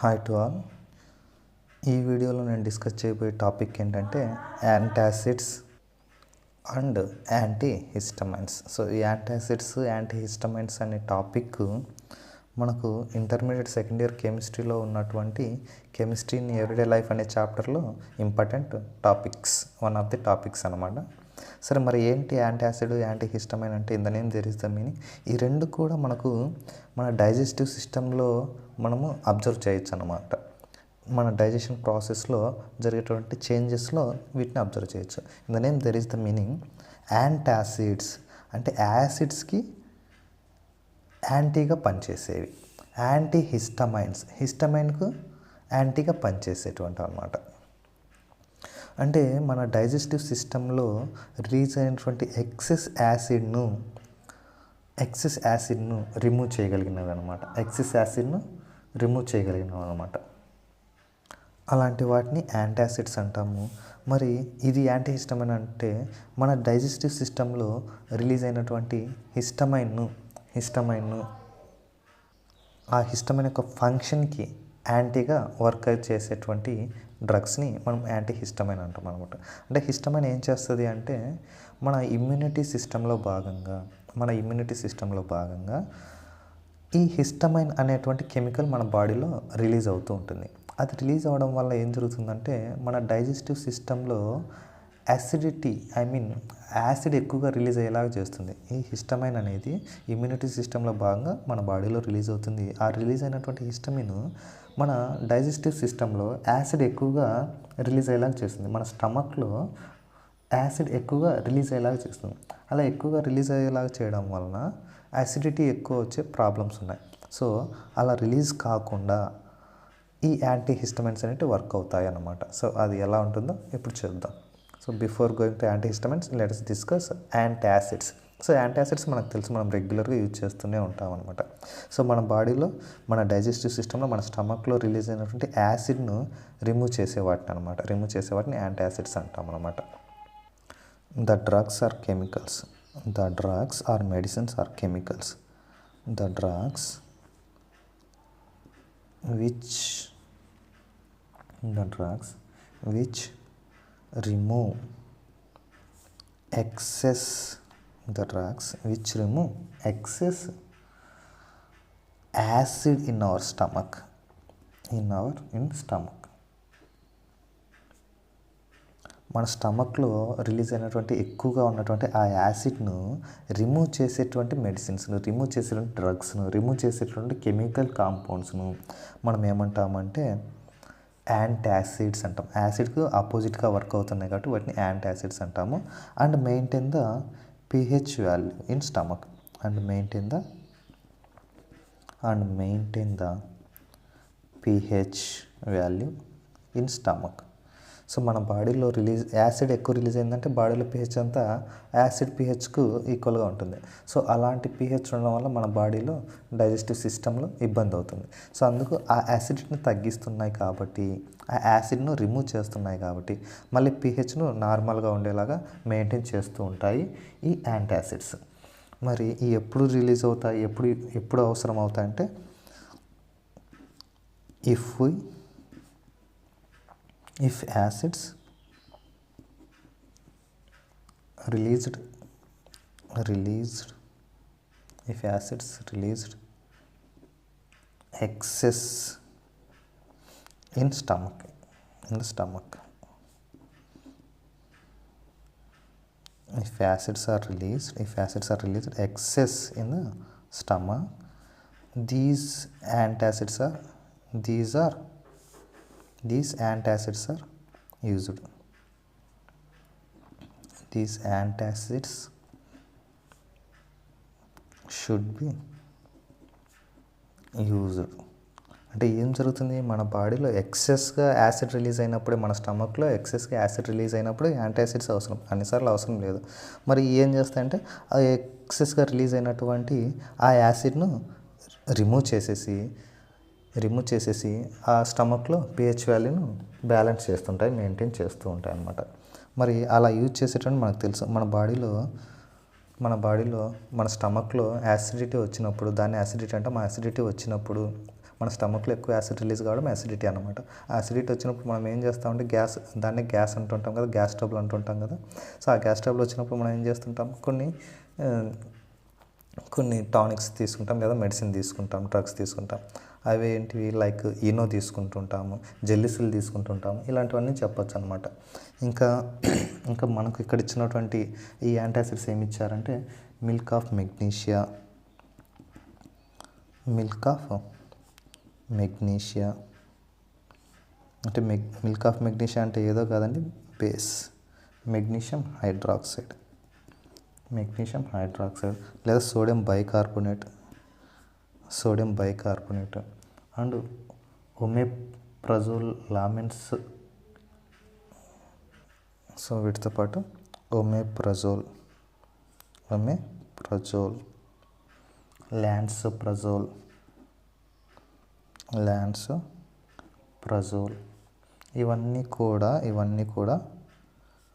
Hi to all. ఈ వీడియోలో నేను డిస్కస్ చేయబోయే టాపిక్ ఏంటంటే యాంటాసిడ్స్ అండ్ యాంటీహిస్టమైన్స్. సో ఈ యాంటాసిడ్స్ యాంటీహిస్టమైన్స్ అనే టాపిక్ మనకు ఇంటర్మీడియట్ సెకండ్ ఇయర్ కెమిస్ట్రీలో ఉన్నటువంటి కెమిస్ట్రీ ఇన్ ఎవ్రీడే లైఫ్ అనే చాప్టర్లో important topics, one of the topics అనమాట. సరే, మరి ఏంటి యాంటాసిడ్ యాంటీహిస్టమైన్ అంటే in the name there is the meaning. ఈ రెండు కూడా మనకు మన డైజెస్టివ్ సిస్టంలో మనము అబ్జర్వ్ చేయొచ్చు అనమాట. మన డైజెషన్ ప్రాసెస్లో జరిగేటువంటి చేంజెస్లో వీటిని అబ్జర్వ్ చేయొచ్చు. In the name there is the meaning. Antacids అంటే యాసిడ్స్కి యాంటీగా పనిచేసేవి. యాంటీహిస్టమైన్స్ హిస్టమైన్కు యాంటీగా పనిచేసేటువంటి అనమాట. అంటే మన డైజెస్టివ్ సిస్టంలో రిలీజ్ అయినటువంటి ఎక్సెస్ యాసిడ్ను రిమూవ్ చేయగలిగినవి అనమాట. ఎక్సెస్ యాసిడ్ను రిమూవ్ చేయగలిగినవి అనమాట. అలాంటి వాటిని యాంటాసిడ్స్ అంటాము. మరి ఇది యాంటీహిస్టమైన్ అంటే మన డైజెస్టివ్ సిస్టంలో రిలీజ్ అయినటువంటి హిస్టమైన్ను ఆ హిస్టమైన్ యొక్క ఫంక్షన్కి యాంటీగా వర్క్ చేసేటువంటి డ్రగ్స్ని మనం యాంటీహిస్టమైన్ అంటాం అనమాట. అంటే హిస్టమైన్ ఏం చేస్తుంది అంటే మన ఇమ్యూనిటీ సిస్టంలో భాగంగా ఈ హిస్టమైన్ అనేటువంటి కెమికల్ మన బాడీలో రిలీజ్ అవుతూ ఉంటుంది. అది రిలీజ్ అవ్వడం వల్ల ఏం జరుగుతుందంటే మన డైజెస్టివ్ సిస్టంలో యాసిడ్ ఎక్కువగా రిలీజ్ అయ్యేలాగా చేస్తుంది. ఈ హిస్టమైన్ అనేది ఇమ్యూనిటీ సిస్టంలో భాగంగా మన బాడీలో రిలీజ్ అవుతుంది. ఆ రిలీజ్ అయినటువంటి హిస్టమైన్ మన డైజెస్టివ్ సిస్టంలో యాసిడ్ ఎక్కువగా రిలీజ్ అయ్యేలాగా చేస్తుంది. మన స్టమక్లో యాసిడ్ ఎక్కువగా రిలీజ్ అయ్యేలాగా చేస్తుంది. అలా ఎక్కువగా రిలీజ్ అయ్యేలాగా చేయడం వలన యాసిడిటీ ఎక్కువ వచ్చే ప్రాబ్లమ్స్ ఉన్నాయి. సో అలా రిలీజ్ కాకుండా ఈ యాంటీహిస్టమైన్స్ అనేవి వర్క్ అవుతాయి అన్నమాట. సో అది ఎలా ఉంటుందో ఇప్పుడు చూద్దాం. So before going to antihistamines let us discuss antacids. So antacids మనకు తెలుసు, మనం రెగ్యులర్గా యూజ్ చేస్తూనే ఉంటాం అనమాట. సో మన బాడీలో మన డైజెస్టివ్ సిస్టంలో మన స్టమక్లో రిలీజ్ అయినటువంటి యాసిడ్ను రిమూవ్ చేసేవాటిని యాంటాసిడ్స్ అంటాం అనమాట. The drugs are chemicals. The drugs or medicines are chemicals. The drugs which remove excess acid in our stomach. మన స్టమక్లో రిలీజ్ అయినటువంటి ఎక్కువగా ఉన్నటువంటి ఆ యాసిడ్ను రిమూవ్ చేసేటువంటి మెడిసిన్స్ను, రిమూవ్ చేసేటువంటి డ్రగ్స్ను, రిమూవ్ చేసేటువంటి కెమికల్ కాంపౌండ్స్ను మనం ఏమంటామంటే యాంటాసిడ్స్ అంటాం. యాసిడ్కు ఆపోజిట్గా వర్క్ అవుతున్నాయి కాబట్టి వాటిని యాంటాసిడ్స్ అంటాము. And maintain the pH value in stomach and maintain the pH value in stomach. So మన బాడీలో యాసిడ్ ఎక్కువ రిలీజ్ అయిందంటే బాడీలో pH అంతా యాసిడ్ pHకు ఈక్వల్గా ఉంటుంది. సో అలాంటి pH ఉండడం వల్ల మన బాడీలో డైజెస్టివ్ సిస్టంలో ఇబ్బంది అవుతుంది. సో అందుకు ఆ యాసిడ్ని తగ్గిస్తున్నాయి కాబట్టి, ఆ యాసిడ్ను రిమూవ్ చేస్తున్నాయి కాబట్టి మళ్ళీ pHను నార్మల్గా ఉండేలాగా మెయింటైన్ చేస్తూ ఉంటాయి ఈ యాంటాసిడ్స్. మరి ఈ ఎప్పుడు రిలీజ్ అవుతాయి, ఎప్పుడు అవసరం అవుతాయంటే if acids released excess in the stomach. If acids are released excess in the stomach, these antacids are used. These antacids should be used. అంటే ఏం జరుగుతుంది, మన బాడీలో ఎక్సెస్గా యాసిడ్ రిలీజ్ అయినప్పుడే, మన స్టమక్లో ఎక్సెస్గా యాసిడ్ రిలీజ్ అయినప్పుడు యాంటాసిడ్స్ అవసరం, అన్నిసార్లు అవసరం లేదు. మరి ఏం చేస్తాయంటే ఆ ఎక్సెస్గా రిలీజ్ అయినటువంటి ఆ యాసిడ్ను రిమూవ్ చేసేసి ఆ స్టమక్లో pH వాల్యూను బ్యాలెన్స్ చేస్తుంటాయి, మెయింటైన్ చేస్తూ ఉంటాయి అన్నమాట. మరి అలా యూజ్ చేసేటప్పుడు మనకు తెలుసు, మన బాడీలో మన స్టమక్లో యాసిడిటీ వచ్చినప్పుడు, దాన్ని యాసిడిటీ అంటే, యాసిడిటీ వచ్చినప్పుడు మన స్టమక్లో ఎక్కువ యాసిడ్ రిలీజ్ కావడం యాసిడిటీ అనమాట. ఆ యాసిడిటీ వచ్చినప్పుడు మనం ఏం చేస్తామంటే దాన్ని గ్యాస్ అంటుంటాం కదా, గ్యాస్ ట్రబుల్ అంటుంటాం కదా. సో ఆ గ్యాస్ ట్రబుల్ వచ్చినప్పుడు మనం ఏం చేస్తుంటాం, కొన్ని టానిక్స్ తీసుకుంటాం లేదా మెడిసిన్ తీసుకుంటాం, డ్రగ్స్ తీసుకుంటాం. అవి ఏంటివి, లైక్ ఈనో తీసుకుంటుంటాము, జెల్లిసిల్ తీసుకుంటుంటాము, ఇలాంటివన్నీ చెప్పొచ్చు అనమాట. ఇంకా మనకు ఇక్కడ ఇచ్చినటువంటి ఈ యాంటాసిడ్స్ ఏమి ఇచ్చారంటే మిల్క్ ఆఫ్ మెగ్నీషియా అంటే మిల్క్ ఆఫ్ మెగ్నీషియా అంటే ఏదో కాదండి, బేస్ మెగ్నీషియం హైడ్రాక్సైడ్ లేదా సోడియం బైకార్బోనేట్ అండ్ ఒమేప్రజోల్ లామెన్స్. సో వీటితో పాటు ఒమేప్రజోల్, లాన్సోప్రజోల్,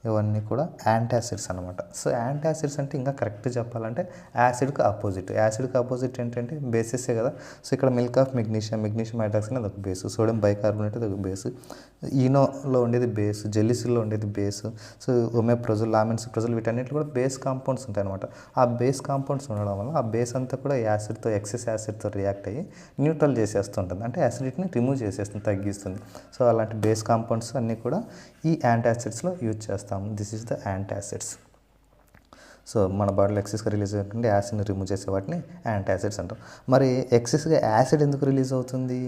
ఇవన్నీ కూడా యాంటాసిడ్స్ అనమాట. సో యాంటాసిడ్స్ అంటే ఇంకా కరెక్ట్ చెప్పాలంటే యాసిడ్కి ఆపోజిట్ ఏంటంటే బేసెసే కదా. సో ఇక్కడ మిల్క్ ఆఫ్ మెగ్నీషియం హైడ్రాక్సైడ్ అదొక బేసు, సోడియం బైకార్బోనేట్ అదొక బేసు, ఈనోలో ఉండేది బేసు, జెల్లిసిల్లో ఉండేది బేసు. సో ఒమేప్రజోల్, లామెన్సోప్రజోల్ వీటన్నిటిలో కూడా బేస్ కాంపౌండ్స్ ఉంటాయి అనమాట. ఆ బేస్ కాంపౌండ్స్ ఉండడం వల్ల ఆ బేస్ అంతా కూడా ఎక్సెస్ యాసిడ్తో రియాక్ట్ అయ్యి న్యూట్రల్ చేసేస్తుంటుంది, అంటే యాసిడిటీని రిమూవ్ చేసేస్తుంది, తగ్గిస్తుంది. సో అలాంటి బేస్ కాంపౌండ్స్ అన్నీ కూడా ఈ యాంటాసిడ్స్లో యూజ్ చేస్తాము. This is the antacids. So మన బాడీలో ఎక్సెస్గా రిలీజ్ అవుతుంది యాసిడ్ని రిమూవ్ చేసే వాటిని యాంటాసిడ్స్ అంటాం. మరి ఎక్సెస్గా యాసిడ్ ఎందుకు రిలీజ్ అవుతుంది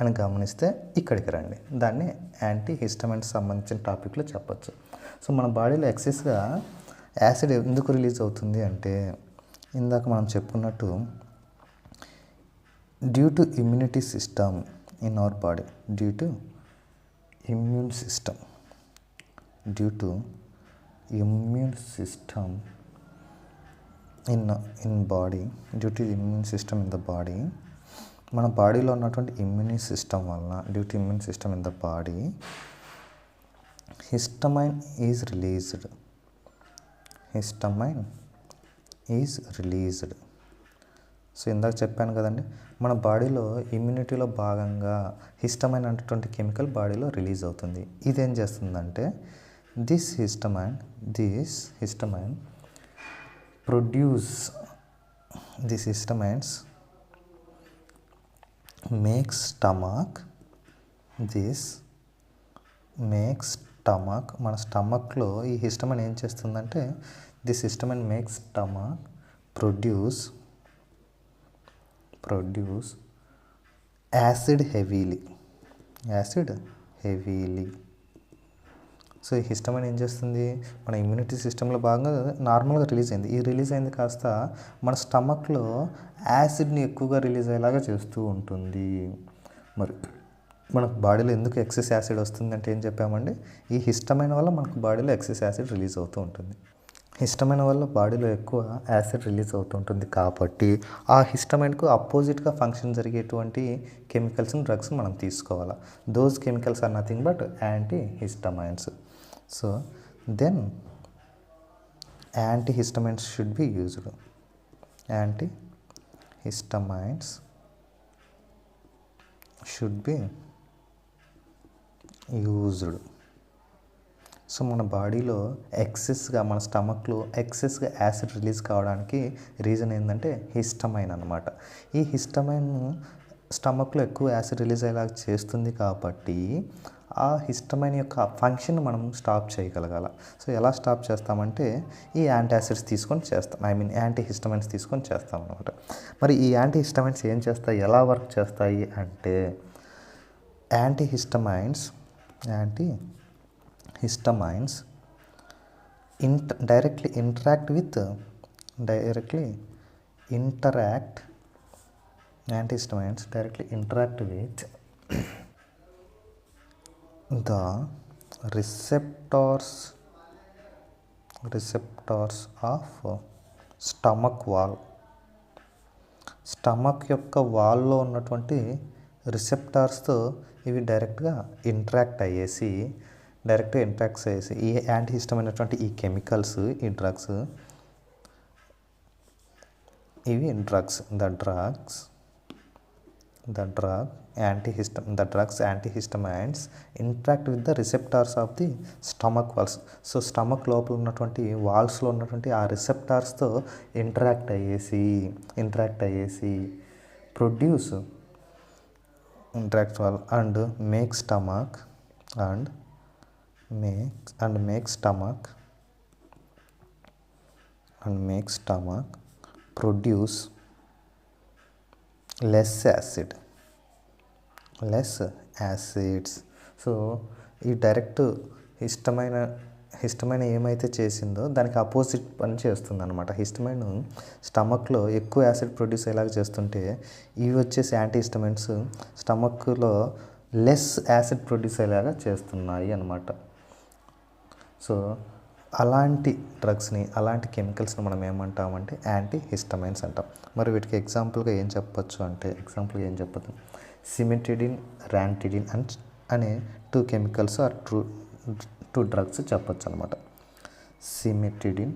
అని గమనిస్తే ఇక్కడికి రండి, దాన్ని యాంటీ హిస్టమైన్స్ సంబంధించిన టాపిక్లో చెప్పచ్చు. సో మన బాడీలో ఎక్సెస్గా యాసిడ్ ఎందుకు రిలీజ్ అవుతుంది అంటే ఇందాక మనం చెప్పుకున్నట్టు due to immunity system in our body, due to immune system in body, due to immune system in the body, మన బాడీలో ఉన్నటువంటి ఇమ్యూన్ సిస్టమ్ వలన, due to immune system in the body, histamine is released. So ఇందాక చెప్పాను కదండి, మన బాడీలో ఇమ్యూనిటీలో భాగంగా హిస్టమైన్ అనేటువంటి కెమికల్ బాడీలో రిలీజ్ అవుతుంది. ఇదేం చేస్తుందంటే దిస్ హిస్టమైన్ మేక్స్ స్టమక్, మన స్టమక్లో ఈ హిస్టమైన్ ఏం చేస్తుందంటే this histamine makes stomach produce acid heavily. So ఈ హిస్టమైన్ ఏం చేస్తుంది, మన ఇమ్యూనిటీ సిస్టంలో భాగంగా నార్మల్గా రిలీజ్ అయింది. ఈ రిలీజ్ అయింది కాస్త మన స్టమక్లో యాసిడ్ని ఎక్కువగా రిలీజ్ అయ్యేలాగా చేస్తూ ఉంటుంది. మరి మనకు బాడీలో ఎందుకు ఎక్సెస్ యాసిడ్ వస్తుంది అంటే ఏం చెప్పామండి, ఈ హిస్టమైన్ వల్ల మనకు బాడీలో ఎక్సెస్ యాసిడ్ రిలీజ్ అవుతూ ఉంటుంది. హిస్టమైన్ వల్ల బాడీలో ఎక్కువ యాసిడ్ రిలీజ్ అవుతుంటుంది కాబట్టి ఆ హిస్టమైన్కు అపోజిట్గా ఫంక్షన్ జరిగేటువంటి కెమికల్స్ని, డ్రగ్స్ మనం తీసుకోవాలి. Those chemicals are nothing but antihistamines. So then antihistamines should be used. So మన బాడీలో మన స్టమక్లో ఎక్సెస్గా యాసిడ్ రిలీజ్ కావడానికి రీజన్ ఏంటంటే హిస్టమైన్ అనమాట. ఈ హిస్టమైన్ స్టమక్లో ఎక్కువ యాసిడ్ రిలీజ్ అయ్యేలా చేస్తుంది కాబట్టి ఆ హిస్టమైన్ యొక్క ఫంక్షన్ మనం స్టాప్ చేయగలగాల. సో ఎలా స్టాప్ చేస్తామంటే ఈ యాంటాసిడ్స్ తీసుకొని చేస్తాం, యాంటీ హిస్టమైన్స్ తీసుకొని చేస్తాం అనమాట. మరి ఈ యాంటీ హిస్టమైన్స్ ఏం చేస్తాయి, ఎలా వర్క్ చేస్తాయి అంటే anti histamines directly interact with antihistamines directly interact with the receptors of stomach wall. Stomach యొక్క వాల్లో ఉన్నటువంటి రిసెప్టార్స్తో ఇవి డైరెక్ట్గా ఇంటరాక్ట్ అయ్యేసి ఈ యాంటీ హిస్టమైన్ అయినటువంటి ఈ కెమికల్స్, ఈ drugs, the drugs antihistamines interact with the receptors of the stomach walls. So stomach లోపల ఉన్నటువంటి వాల్స్లో ఉన్నటువంటి ఆ రిసెప్టార్స్తో ఇంటరాక్ట్ అయ్యేసి produce interact well and make stomach produce less acids. So ఈ డైరెక్ట్ హిస్టమైన్ ఏమైతే చేసిందో దానికి అపోజిట్ పని చేస్తుంది అనమాట. హిస్టమైన్ స్టమక్లో ఎక్కువ యాసిడ్ ప్రొడ్యూస్ అయ్యేలాగా చేస్తుంటే ఇవి వచ్చేసి యాంటీహిస్టమైన్స్ స్టమక్లో లెస్ యాసిడ్ ప్రొడ్యూస్ అయ్యేలాగా చేస్తున్నాయి అన్నమాట. సో అలాంటి డ్రగ్స్ని అలాంటి కెమికల్స్ని మనం ఏమంటామంటే యాంటీహిస్టమైన్స్ అంటాం. మరి వీటికి ఎగ్జాంపుల్గా ఏం చెప్పచ్చు అంటే సిమెటిడిన్, ర్యాంటిడిన్ అనే 2 కెమికల్స్ ఆర్ 2 డ్రగ్స్ చెప్పచ్చు అనమాట. సిమెటిడిన్,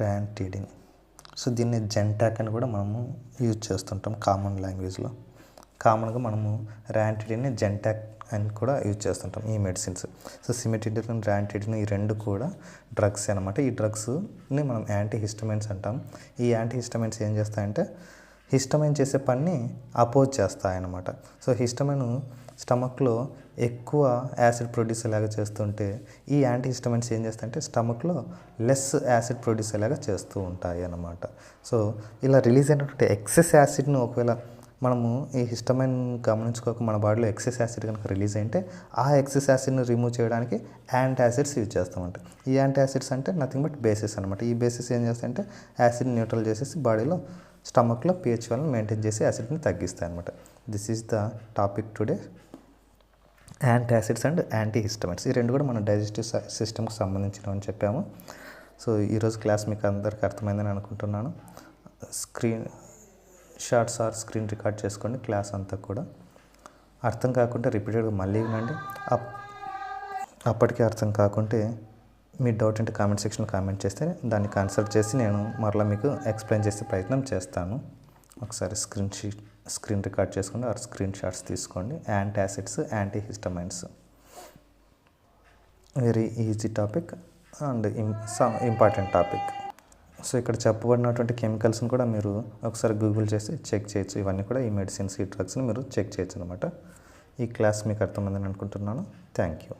ర్యాంటిడిన్. సో దీన్ని జెంటాక్ అని కూడా మనము యూజ్ చేస్తుంటాం కామన్ లాంగ్వేజ్లో. కామన్గా మనము ర్యాంటిడిన్ని జెంటాక్ అని కూడా యూజ్ చేస్తుంటాం ఈ మెడిసిన్స్. సో సిమెటిడిన్, ర్యాంటిడిన్ ఈ 2 కూడా డ్రగ్స్ అనమాట. ఈ డ్రగ్స్ని మనం యాంటీహిస్టమైన్స్ అంటాం. ఈ యాంటీహిస్టమైన్స్ ఏం చేస్తాయంటే హిస్టమైన్ చేసే పని అపోజ్ చేస్తాయన్నమాట. సో హిస్టమైన్ స్టమక్లో ఎక్కువ యాసిడ్ ప్రొడ్యూస్ అయ్యేలాగా చేస్తుంటే ఈ యాంటీహిస్టమైన్స్ ఏం చేస్తాయంటే స్టమక్లో లెస్ యాసిడ్ ప్రొడ్యూస్ అయ్యేలాగా చేస్తూ ఉంటాయి అన్నమాట. సో ఇలా రిలీజ్ అయినటువంటి ఎక్సెస్ యాసిడ్ను ఒకవేళ మనము ఈ హిస్టమైన్ గమనించుకోక మన బాడీలో ఎక్సెస్ యాసిడ్ కనుక రిలీజ్ అయితే ఆ ఎక్సెస్ యాసిడ్ని రిమూవ్ చేయడానికి యాంటాసిడ్స్ యూజ్ చేస్తామంట. ఈ యాంటాసిడ్స్ అంటే నథింగ్ బట్ బేసిస్ అనమాట. ఈ బేసిస్ ఏం చేస్తాయంటే యాసిడ్ న్యూట్రల్ చేసేసి బాడీలో స్టమక్లో pH వాల్యూని మెయింటైన్ చేసి యాసిడ్ని తగ్గిస్తాయి అనమాట. This is the topic today, antacids and antihistamines. ఈ 2 కూడా మన డైజెస్టివ్ సిస్టమ్కి సంబంధించినవి అని చెప్పాము. సో ఈరోజు క్లాస్ మీకు అందరికీ అర్థమైందని అనుకుంటున్నాను. స్క్రీన్ రికార్డ్ చేసుకోండి క్లాస్ అంతా కూడా. అర్థం కాకుంటే రిపీటెడ్గా మళ్ళీ వినండి. అప్పటికే అర్థం కాకుంటే మీ డౌట్ అంటే కామెంట్ సెక్షన్లో కామెంట్ చేస్తే దాన్ని కన్సల్ట్ చేసి నేను మరలా మీకు ఎక్స్ప్లెయిన్ చేసే ప్రయత్నం చేస్తాను. ఒకసారి స్క్రీన్ రికార్డ్ చేసుకోండి ఆర్ స్క్రీన్ షాట్స్ తీసుకోండి. Antacids, antihistamines, very easy topic and important topic. So ఇక్కడ చెప్పబడినటువంటి కెమికల్స్ని కూడా మీరు ఒకసారి గూగుల్ చేసి చెక్ చేయొచ్చు. ఇవన్నీ కూడా ఈ మెడిసిన్స్, ఈ డ్రగ్స్ని మీరు చెక్ చేయొచ్చు అనమాట. ఈ క్లాస్ మీకు అర్థమైందని అనుకుంటున్నాను. Thank you.